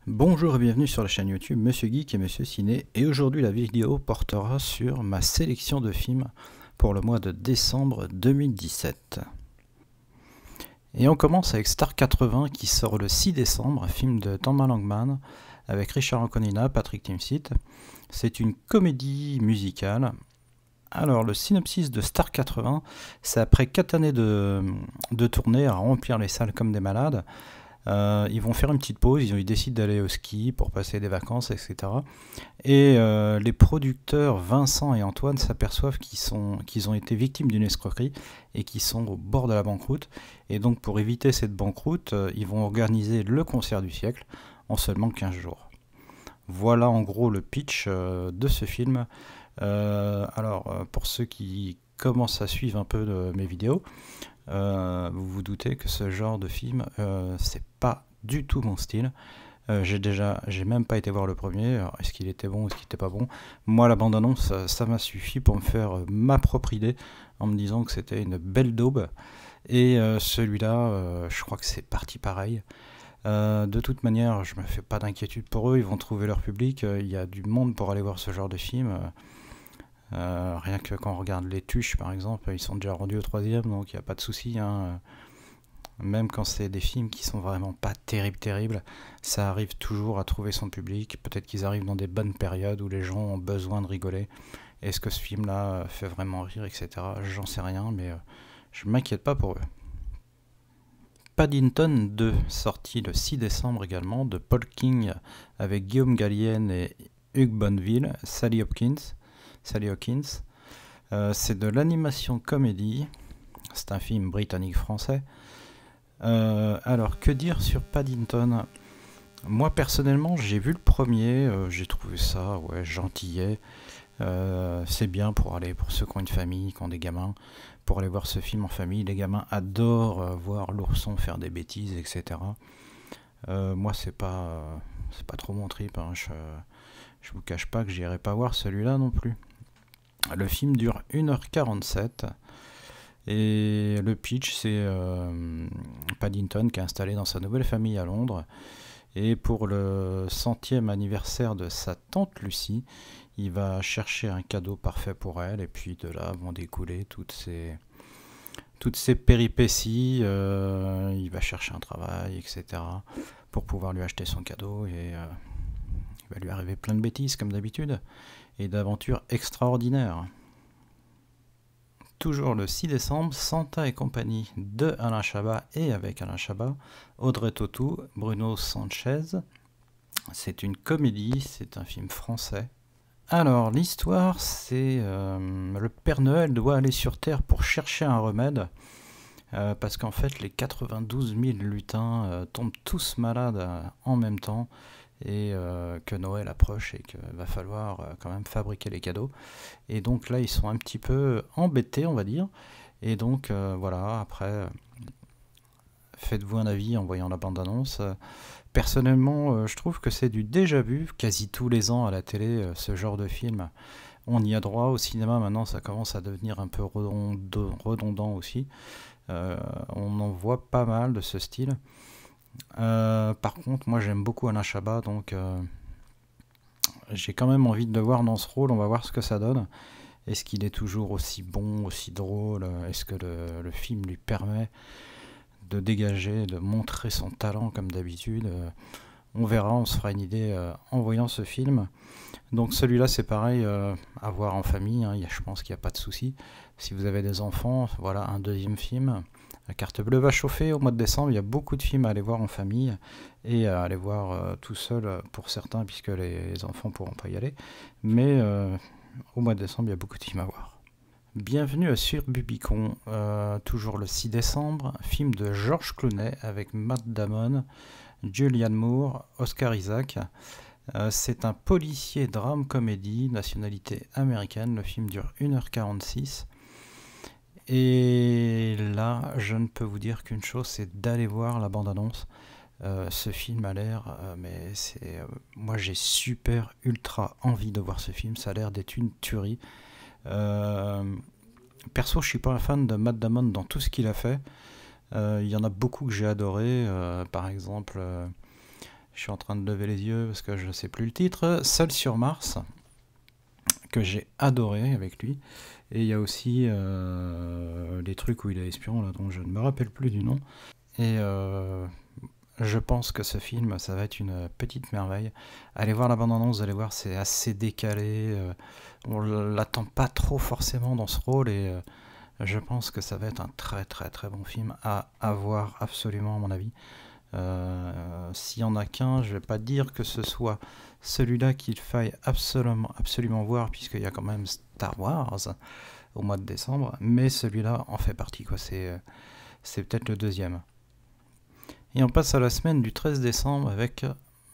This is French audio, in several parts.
Bonjour et bienvenue sur la chaîne YouTube Monsieur Geek et Monsieur Ciné, et aujourd'hui la vidéo portera sur ma sélection de films pour le mois de décembre 2017. Et on commence avec Star 80 qui sort le 6 décembre, un film de Thomas Langman avec Richard Anconina, Patrick Timsit. C'est une comédie musicale. Alors le synopsis de Star 80, c'est après 4 années de tournée à remplir les salles comme des malades. Ils vont faire une petite pause, ils décident d'aller au ski pour passer des vacances, etc. Et les producteurs Vincent et Antoine s'aperçoivent qu'ils ont été victimes d'une escroquerie et qu'ils sont au bord de la banqueroute. Et donc pour éviter cette banqueroute, ils vont organiser le concert du siècle en seulement 15 jours. Voilà en gros le pitch de ce film. Pour ceux qui commencent à suivre un peu de mes vidéos, vous vous doutez que ce genre de film, c'est pas du tout mon style. J'ai même pas été voir le premier. Est-ce qu'il était bon ou est-ce qu'il était pas bon? Moi, la bande-annonce, ça m'a suffi pour me faire ma propre idée en me disant que c'était une belle daube. Et celui-là, je crois que c'est parti pareil. De toute manière, je me fais pas d'inquiétude pour eux. Ils vont trouver leur public. Il y a du monde pour aller voir ce genre de film. Rien que quand on regarde Les Tuches par exemple, ils sont déjà rendus au 3e, donc il n'y a pas de souci, hein. Même quand c'est des films qui sont vraiment pas terribles, ça arrive toujours à trouver son public. Peut-être qu'ils arrivent dans des bonnes périodes où les gens ont besoin de rigoler. Est-ce que ce film là fait vraiment rire, etc. J'en sais rien, mais je m'inquiète pas pour eux. Paddington 2, sorti le 6 décembre également, de Paul King avec Guillaume Gallienne et Hugh Bonneville, Sally Hawkins. C'est de l'animation comédie. C'est un film britannique-français. Alors, que dire sur Paddington? Moi, personnellement, j'ai vu le premier. J'ai trouvé ça gentillet. C'est bien pour ceux qui ont une famille, qui ont des gamins, pour aller voir ce film en famille. Les gamins adorent voir l'ourson faire des bêtises, etc. Moi, c'est pas trop mon trip, hein. Je vous cache pas que j'irai pas voir celui-là non plus. Le film dure 1h47 et le pitch, c'est Paddington qui est installé dans sa nouvelle famille à Londres, et pour le 100e anniversaire de sa tante Lucie, il va chercher un cadeau parfait pour elle, et puis de là vont découler toutes ces péripéties. Il va chercher un travail, etc. pour pouvoir lui acheter son cadeau, et il va lui arriver plein de bêtises comme d'habitude et d'aventures extraordinaires. Toujours le 6 décembre, Santa et compagnie de Alain Chabat et avec Alain Chabat, Audrey Tautou, Bruno Sanchez. C'est une comédie, c'est un film français. Alors l'histoire, c'est le Père Noël doit aller sur Terre pour chercher un remède, parce qu'en fait les 92 000 lutins tombent tous malades en même temps, et que Noël approche et qu'il va falloir quand même fabriquer les cadeaux. Et donc là, ils sont un petit peu embêtés, on va dire. Et donc voilà, après, faites-vous un avis en voyant la bande-annonce. Personnellement, je trouve que c'est du déjà vu, quasi tous les ans à la télé, ce genre de film. On y a droit. Au cinéma, maintenant, ça commence à devenir un peu redondant aussi. On en voit pas mal de ce style. Par contre, moi j'aime beaucoup Alain Chabat, donc j'ai quand même envie de le voir dans ce rôle. On va voir ce que ça donne. Est-ce qu'il est toujours aussi bon, aussi drôle? Est-ce que le film lui permet de dégager, de montrer son talent comme d'habitude? On verra, on se fera une idée en voyant ce film. Donc celui-là, c'est pareil, à voir en famille, hein. Je pense qu'il n'y a pas de souci. Si vous avez des enfants, voilà un deuxième film. La carte bleue va chauffer au mois de décembre. Il y a beaucoup de films à aller voir en famille et à aller voir tout seul pour certains, puisque les enfants ne pourront pas y aller. Mais au mois de décembre, il y a beaucoup de films à voir. Bienvenue à Surbubicon, toujours le 6 décembre, film de George Clooney avec Matt Damon, Julianne Moore, Oscar Isaac. C'est un policier drame comédie, nationalité américaine. Le film dure 1h46. Et là, je ne peux vous dire qu'une chose, c'est d'aller voir la bande-annonce. Ce film a l'air, moi j'ai super ultra envie de voir ce film. Ça a l'air d'être une tuerie. Perso, je suis pas un fan de Matt Damon dans tout ce qu'il a fait. Il y en a beaucoup que j'ai adoré. Par exemple, Je suis en train de lever les yeux parce que je ne sais plus le titre. Seul sur Mars, que j'ai adoré avec lui. Et il y a aussi les trucs où il est espion, là, dont je ne me rappelle plus du nom. Et je pense que ce film, ça va être une petite merveille. Allez voir la bande-annonce, vous allez voir, c'est assez décalé. On l'attend pas trop forcément dans ce rôle et je pense que ça va être un très très très bon film à voir absolument à mon avis. S'il y en a qu'un, je vais pas dire que ce soit celui-là qu'il faille absolument voir puisqu'il y a quand même Star Wars au mois de décembre, mais celui-là en fait partie, quoi. C'est peut-être le deuxième. Et on passe à la semaine du 13 décembre avec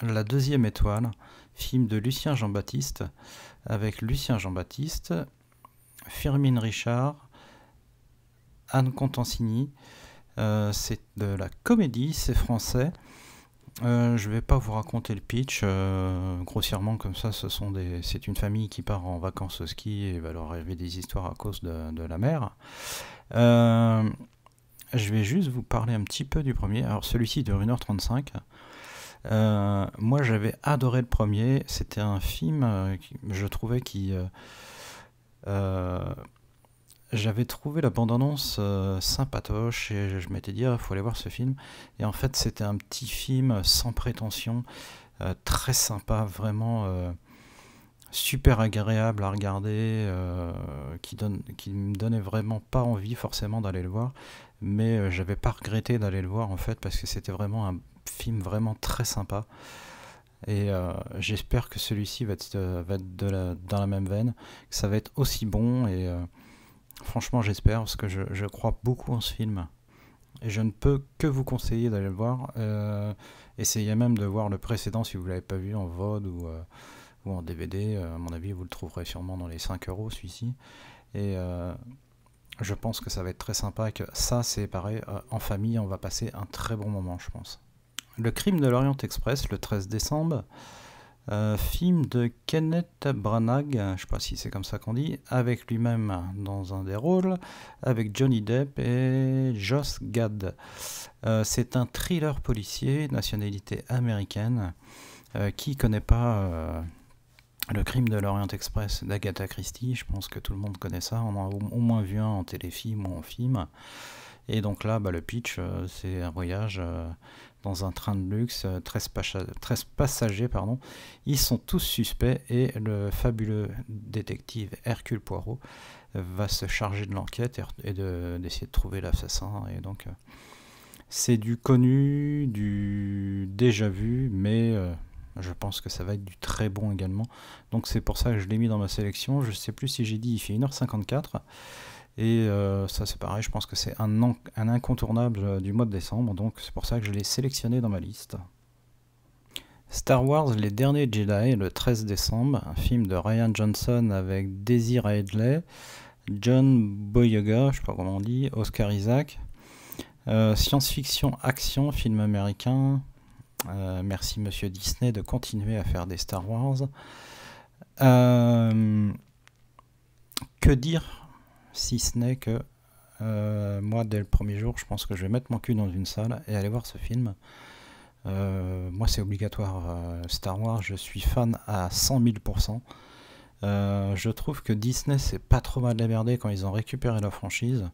La Deuxième Étoile, film de Lucien Jean-Baptiste, avec Lucien Jean-Baptiste, Firmin Richard, Anne Contancini. C'est de la comédie, c'est français. Je vais pas vous raconter le pitch, grossièrement comme ça, c'est une famille qui part en vacances au ski et va leur arriver des histoires à cause de la mer. Je vais juste vous parler un petit peu du premier. Alors celui-ci dure 1h35. Moi j'avais adoré le premier. C'était un film, je trouvais j'avais trouvé la bande-annonce sympatoche et je m'étais dit il faut aller voir ce film. Et en fait c'était un petit film sans prétention, très sympa, vraiment super agréable à regarder, qui me donnait vraiment pas envie forcément d'aller le voir, mais j'avais pas regretté d'aller le voir en fait parce que c'était vraiment un film vraiment très sympa. Et j'espère que celui-ci va être dans la même veine, que ça va être aussi bon et franchement j'espère parce que je crois beaucoup en ce film. Et je ne peux que vous conseiller d'aller le voir. Essayez même de voir le précédent si vous ne l'avez pas vu en VOD ou en DVD. À mon avis, vous le trouverez sûrement dans les 5 euros celui-ci. Et je pense que ça va être très sympa. Que ça, c'est pareil, en famille, on va passer un très bon moment, je pense. Le Crime de l'Orient Express, le 13 décembre. Film de Kenneth Branagh, je ne sais pas si c'est comme ça qu'on dit, avec lui-même dans un des rôles, avec Johnny Depp et Josh Gad. C'est un thriller policier, nationalité américaine. Qui connaît pas le Crime de l'Orient Express d'Agatha Christie? Je pense que tout le monde connaît ça, on en a au moins vu un en téléfilm ou en film. Et donc là, le pitch, c'est un voyage dans un train de luxe, 13 passagers, pardon. Ils sont tous suspects et le fabuleux détective Hercule Poirot va se charger de l'enquête et d'essayer de trouver l'assassin. Et donc, c'est du connu, du déjà vu, mais je pense que ça va être du très bon également. Donc c'est pour ça que je l'ai mis dans ma sélection. Je ne sais plus si j'ai dit, il fait 1h54. Et ça c'est pareil, je pense que c'est un incontournable du mois de décembre, donc c'est pour ça que je l'ai sélectionné dans ma liste. Star Wars Les Derniers Jedi, le 13 décembre, un film de Rian Johnson avec Daisy Ridley, John Boyega, je ne sais pas comment on dit, Oscar Isaac. Science-fiction action, film américain. Merci Monsieur Disney de continuer à faire des Star Wars. Que dire si ce n'est que moi, dès le premier jour, je pense que je vais mettre mon cul dans une salle et aller voir ce film. Moi, c'est obligatoire. Star Wars, je suis fan à 100 000%. Je trouve que Disney s'est pas trop mal démerdé quand ils ont récupéré la franchise.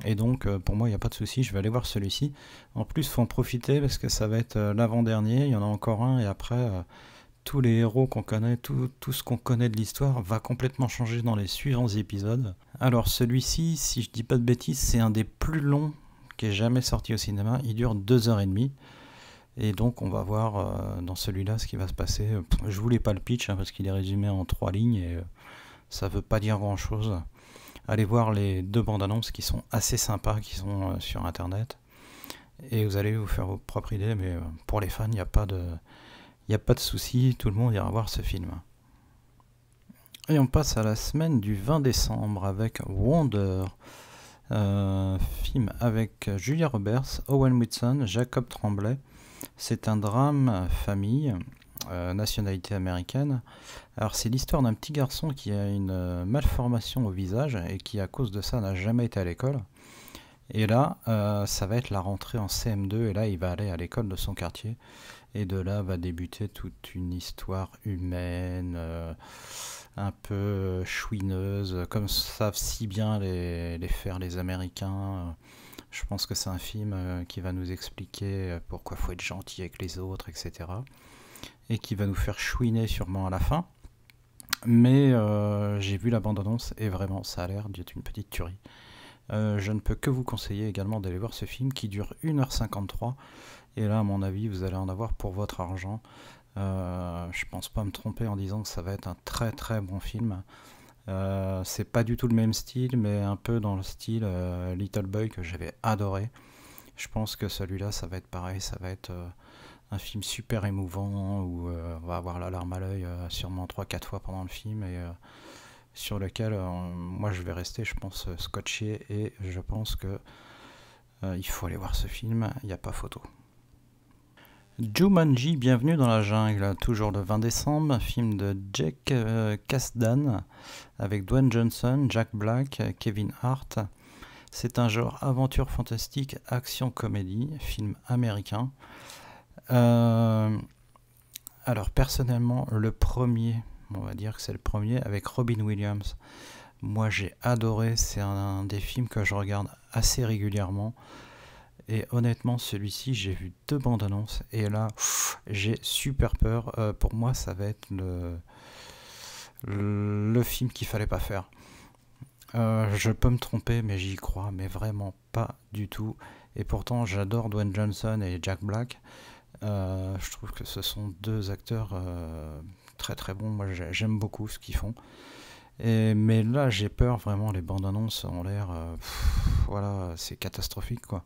Et donc, pour moi, il n'y a pas de souci, je vais aller voir celui-ci. En plus, il faut en profiter parce que ça va être l'avant-dernier. Il y en a encore un et après... tous les héros qu'on connaît, tout ce qu'on connaît de l'histoire va complètement changer dans les suivants épisodes. Alors celui-ci, si je dis pas de bêtises, c'est un des plus longs qui est jamais sorti au cinéma. Il dure 2h30. Et donc on va voir dans celui-là ce qui va se passer. Je voulais pas le pitch parce qu'il est résumé en 3 lignes et ça veut pas dire grand-chose. Allez voir les 2 bandes annonces qui sont assez sympas, qui sont sur internet. Et vous allez vous faire vos propres idées, mais pour les fans, il n'y a pas de souci, tout le monde ira voir ce film. Et on passe à la semaine du 20 décembre avec Wonder, film avec Julia Roberts, Owen Wilson, Jacob Tremblay. C'est un drame famille, nationalité américaine. Alors c'est l'histoire d'un petit garçon qui a une malformation au visage et qui à cause de ça n'a jamais été à l'école. Et là, ça va être la rentrée en CM2, et là, il va aller à l'école de son quartier. Et de là va débuter toute une histoire humaine, un peu chouineuse, comme savent si bien les faire les Américains. Je pense que c'est un film qui va nous expliquer pourquoi il faut être gentil avec les autres, etc. Et qui va nous faire chouiner sûrement à la fin. Mais j'ai vu la bande-annonce et vraiment, ça a l'air d'être une petite tuerie. Je ne peux que vous conseiller également d'aller voir ce film qui dure 1h53. Et là, à mon avis, vous allez en avoir pour votre argent. Je pense pas me tromper en disant que ça va être un très très bon film. C'est pas du tout le même style, mais un peu dans le style Little Boy que j'avais adoré. Je pense que celui-là, ça va être pareil. Ça va être un film super émouvant où on va avoir la larme à l'œil sûrement 3-4 fois pendant le film et sur lequel moi je vais rester, je pense, scotché et je pense que il faut aller voir ce film, il n'y a pas photo. Jumanji, Bienvenue dans la jungle, toujours le 20 décembre, un film de Jake Kasdan avec Dwayne Johnson, Jack Black, Kevin Hart. C'est un genre aventure fantastique, action comédie, film américain. Alors personnellement, le premier, on va dire que c'est le premier avec Robin Williams. Moi j'ai adoré, c'est un des films que je regarde assez régulièrement. Et honnêtement, celui-ci, j'ai vu 2 bandes annonces et là, j'ai super peur. Pour moi, ça va être le film qu'il fallait pas faire. Je peux me tromper, mais j'y crois, mais vraiment pas du tout. Et pourtant, j'adore Dwayne Johnson et Jack Black. Je trouve que ce sont 2 acteurs très très bons. Moi, j'aime beaucoup ce qu'ils font. Mais là, j'ai peur, vraiment, les bandes annonces ont l'air. Voilà, c'est catastrophique, quoi.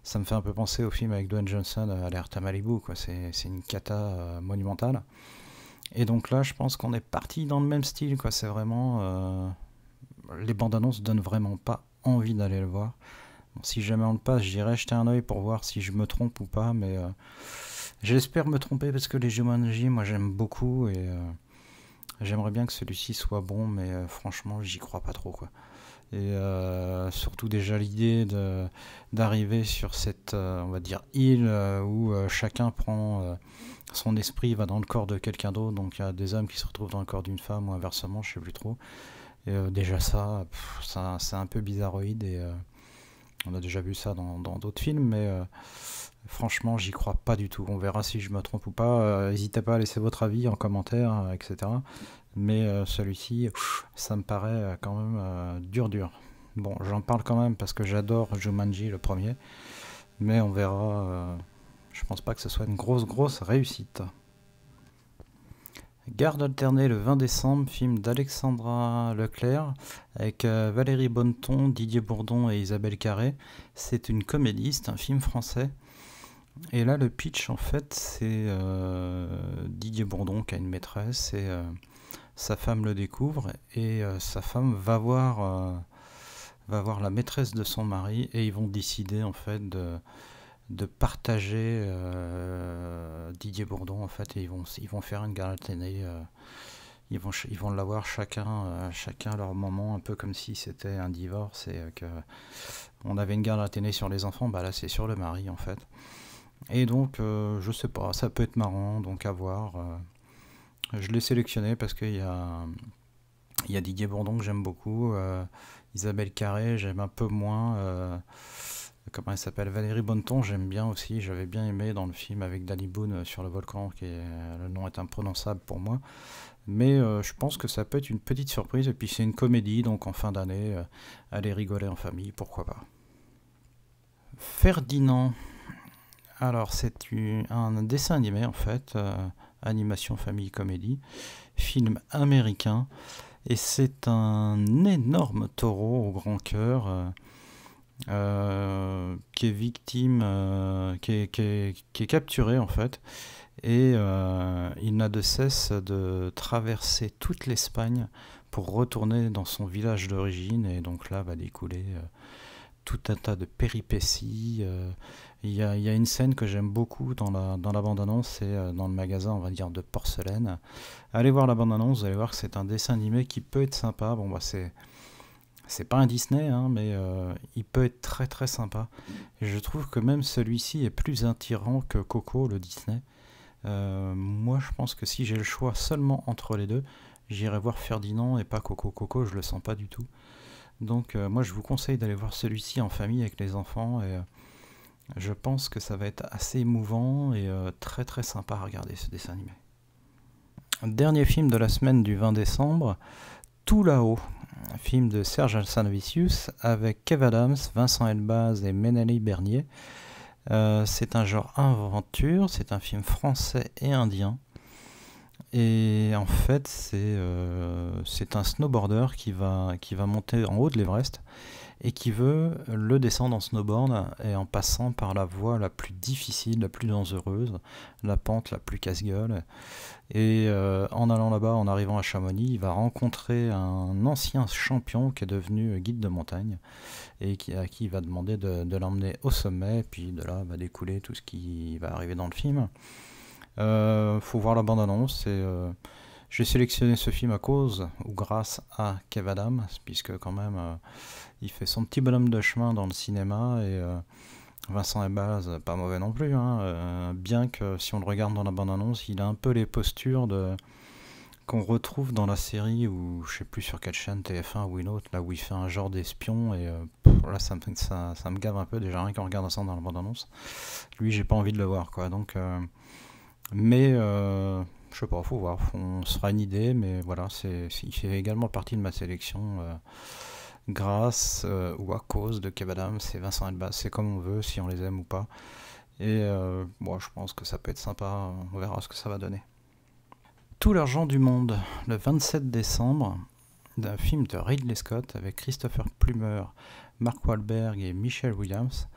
Ça me fait un peu penser au film avec Dwayne Johnson, Alerte à Malibu, quoi. C'est une cata monumentale. Et donc là, je pense qu'on est parti dans le même style, quoi. C'est vraiment. Les bandes annonces donnent vraiment pas envie d'aller le voir. Bon, si jamais on le passe, j'irai jeter un oeil pour voir si je me trompe ou pas, mais j'espère me tromper parce que les Jumanji, moi j'aime beaucoup et. J'aimerais bien que celui-ci soit bon, mais franchement, j'y crois pas trop, quoi. Et surtout déjà l'idée d'arriver sur cette, on va dire, île où chacun prend son esprit, va dans le corps de quelqu'un d'autre. Donc il y a des hommes qui se retrouvent dans le corps d'une femme ou inversement, je sais plus trop. Et déjà ça, c'est un peu bizarroïde et on a déjà vu ça dans d'autres films, mais franchement, j'y crois pas du tout. On verra si je me trompe ou pas. N'hésitez pas à laisser votre avis en commentaire, etc. Mais celui-ci, ça me paraît quand même dur. Bon, j'en parle quand même parce que j'adore Jumanji, le premier. Mais on verra. Je pense pas que ce soit une grosse réussite. Garde alternée le 20 décembre, film d'Alexandra Leclerc avec Valérie Bonneton, Didier Bourdon et Isabelle Carré. C'est une comédie, c'est un film français. Et là, le pitch, en fait, c'est Didier Bourdon qui a une maîtresse et sa femme le découvre et sa femme va voir la maîtresse de son mari et ils vont décider en fait de partager Didier Bourdon en fait et ils vont faire une gala télé. Ils vont l'avoir chacun leur moment, un peu comme si c'était un divorce et que on avait une gala télé sur les enfants, bah là c'est sur le mari en fait. Et donc je sais pas, ça peut être marrant, donc à voir. Je l'ai sélectionné parce qu'il y a Didier Bourdon que j'aime beaucoup, Isabelle Carré j'aime un peu moins, comment elle s'appelle, Valérie Bonneton j'aime bien aussi, j'avais bien aimé dans le film avec Danny Boone sur le volcan, le nom est imprononçable pour moi, mais je pense que ça peut être une petite surprise, et puis c'est une comédie, donc en fin d'année, aller rigoler en famille, pourquoi pas. Ferdinand, alors c'est un dessin animé en fait, animation famille comédie, film américain, et c'est un énorme taureau au grand cœur qui est victime, qui est capturé en fait, et il n'a de cesse de traverser toute l'Espagne pour retourner dans son village d'origine, et donc là va découler tout un tas de péripéties. Il y a une scène que j'aime beaucoup dans la bande-annonce, c'est dans le magasin, on va dire, de porcelaine. Allez voir la bande-annonce, vous allez voir que c'est un dessin animé qui peut être sympa. Bon, bah, c'est C'est pas un Disney, hein, mais il peut être très très sympa. Et je trouve que même celui-ci est plus attirant que Coco, le Disney. Moi, je pense que si j'ai le choix seulement entre les deux, j'irai voir Ferdinand et pas Coco. Coco, je le sens pas du tout. Donc, moi, je vous conseille d'aller voir celui-ci en famille avec les enfants. Et je pense que ça va être assez émouvant et très très sympa à regarder ce dessin animé. Dernier film de la semaine du 20 décembre, Tout là-haut, un film de Serge Hazanavicius avec Kev Adams, Vincent Elbaz et Ménali Bernier. C'est un genre aventure, c'est un film français et indien. Et en fait, c'est un snowboarder qui va monter en haut de l'Everest et qui veut le descendre en snowboard et en passant par la voie la plus difficile, la plus dangereuse, la pente la plus casse-gueule. Et en allant là-bas, en arrivant à Chamonix, il va rencontrer un ancien champion qui est devenu guide de montagne et à qui il va demander de l'emmener au sommet. Et puis de là va découler tout ce qui va arriver dans le film. Faut voir la bande-annonce. J'ai sélectionné ce film à cause ou grâce à Kev Adams, puisque quand même il fait son petit bonhomme de chemin dans le cinéma, et Vincent Elbaz, pas mauvais non plus, hein, bien que si on le regarde dans la bande-annonce, il a un peu les postures qu'on retrouve dans la série, ou je sais plus sur quelle chaîne, TF1 ou une autre, là où il fait un genre d'espion, et là ça me gave un peu, déjà rien qu'en regardant ça dans la bande-annonce. Lui, j'ai pas envie de le voir, quoi, donc... mais je sais pas, faut voir, on se fera une idée, mais voilà, il fait également partie de ma sélection grâce ou à cause de Kev Adams et Vincent Elbaz. C'est comme on veut, si on les aime ou pas. Et moi, je pense que ça peut être sympa, on verra ce que ça va donner. Tout l'argent du monde, le 27 décembre, d'un film de Ridley Scott avec Christopher Plummer, Mark Wahlberg et Michelle Williams.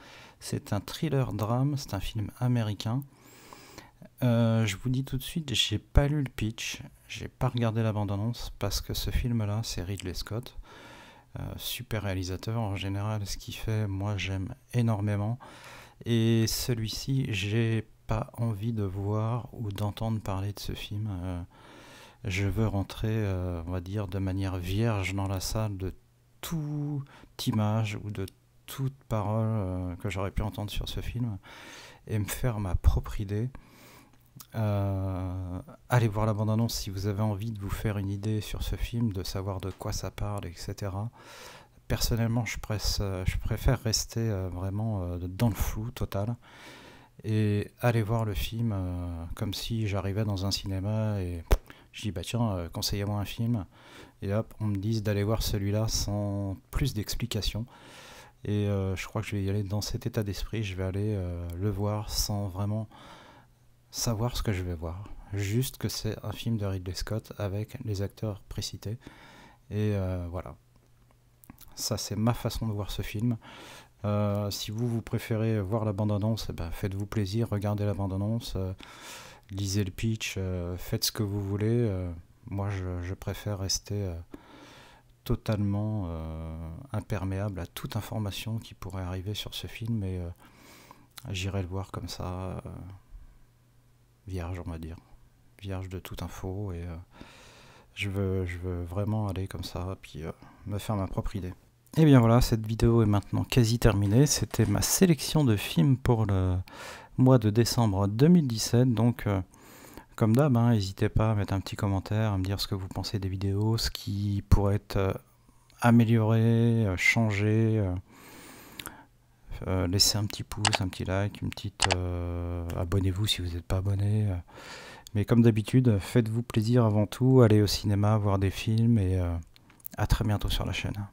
C'est un thriller-drame, c'est un film américain. Je vous dis tout de suite, j'ai pas lu le pitch, j'ai pas regardé la bande-annonce, parce que ce film-là, c'est Ridley Scott, super réalisateur en général, ce qu'il fait, moi j'aime énormément. Et celui-ci, j'ai pas envie de voir ou d'entendre parler de ce film. Je veux rentrer, on va dire, de manière vierge dans la salle de toute image ou de toute parole que j'aurais pu entendre sur ce film, et me faire ma propre idée. Allez voir la bande-annonce si vous avez envie de vous faire une idée sur ce film, de savoir de quoi ça parle, etc. Personnellement, je préfère rester vraiment dans le flou total et aller voir le film comme si j'arrivais dans un cinéma et je dis bah tiens, conseillez-moi un film, et hop, on me dise d'aller voir celui-là sans plus d'explications. Et je crois que je vais y aller dans cet état d'esprit, je vais aller le voir sans vraiment savoir ce que je vais voir, juste que c'est un film de Ridley Scott avec les acteurs précités, et voilà, ça c'est ma façon de voir ce film. Si vous préférez voir la bande-annonce, ben, faites-vous plaisir, regardez la bande-annonce, lisez le pitch, faites ce que vous voulez. Moi je préfère rester totalement imperméable à toute information qui pourrait arriver sur ce film, et j'irai le voir comme ça, vierge, on va dire, vierge de toute info, et je veux vraiment aller comme ça, puis me faire ma propre idée. Et bien voilà, cette vidéo est maintenant quasi terminée. C'était ma sélection de films pour le mois de décembre 2017, donc comme d'hab, n'hésitez pas à mettre un petit commentaire, à me dire ce que vous pensez des vidéos, ce qui pourrait être amélioré, changé. Laissez un petit pouce, un petit like, une petite... abonnez-vous si vous n'êtes pas abonné. Mais comme d'habitude, faites-vous plaisir avant tout, allez au cinéma, voir des films, et à très bientôt sur la chaîne.